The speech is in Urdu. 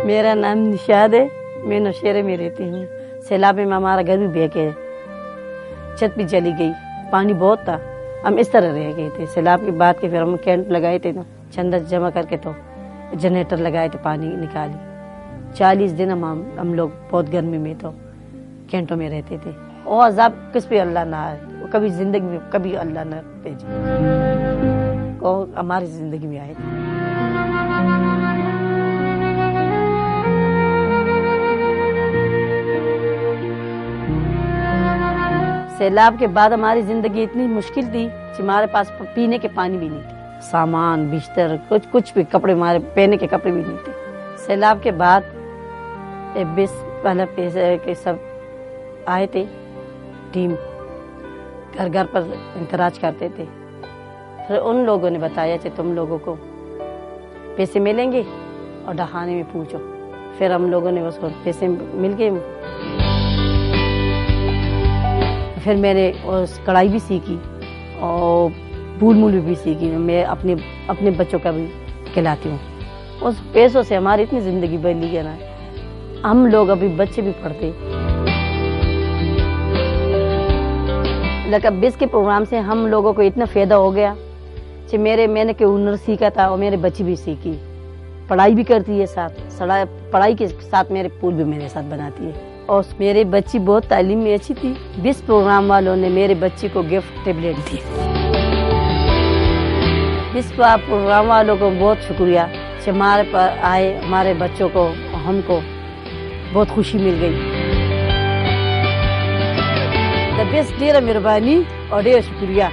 میرا نام نشاد ہے، میں نوشہرے میں رہتی ہوں۔ سیلاب میں ہمارا گھر بھی بہہ کے چھت بھی چلی گئی، پانی بہت تھا، ہم اس طرح رہ گئے تھے۔ سیلاب کے بعد کے پھر ہم کیمپ لگائے تھے نا، چندہ جمع کر کے تو جنریٹر لگائے تھے، پانی نکالی۔ 40 دن ہم لوگ بہت گرمی میں تو کینٹوں میں رہتے تھے۔ وہ عذاب کس پہ اللہ نہ آئے، کبھی زندگی میں کبھی اللہ نہ بھیجے، وہ ہماری زندگی میں آئے تھے۔ سیلاب کے بعد ہماری زندگی اتنی مشکل تھی کہ ہمارے پاس پینے کے پانی بھی نہیں تھے، سامان بستر کچھ بھی، کپڑے ہمارے پہنے کے کپڑے بھی نہیں تھے۔ سیلاب کے بعد 20 پہلے پیسے کے سب آئے تھے، ٹیم گھر گھر پر انتراج کرتے تھے۔ پھر ان لوگوں نے بتایا کہ تم لوگوں کو پیسے ملیں گے اور ڈہانے میں پوچھو۔ پھر ہم لوگوں نے اس کو پیسے مل گئے۔ پھر میں نے اس کڑھائی بھی سیکھی اور پھول مول بھی سیکھی، میں اپنے بچوں کا بھی کھلاتی ہوں۔ اس پیسوں سے ہماری اتنی زندگی بدلی ہے نا، ہم لوگ ابھی بچے بھی پڑھتے۔ لیکن 20 کے پروگرام سے ہم لوگوں کو اتنا فائدہ ہو گیا کہ میں نے ہنر سیکھا تھا اور میرے بچی بھی سیکھی، پڑھائی بھی کرتی ہے ساتھ، پڑھائی کے ساتھ میرے پھول بھی میرے ساتھ بناتی ہے۔ اور میری بچی بہت تعلیم میں اچھی تھی۔ 20 پروگرام والوں نے میرے بچی کو گفٹ ٹیبلیٹ دی۔ 20 پروگرام والوں کو بہت شکریہ کہ ہمارے پر آئے، ہمارے بچوں کو، ہم کو بہت خوشی مل گئی۔ ڈھیر مہربانی اور ڈھیر شکریہ۔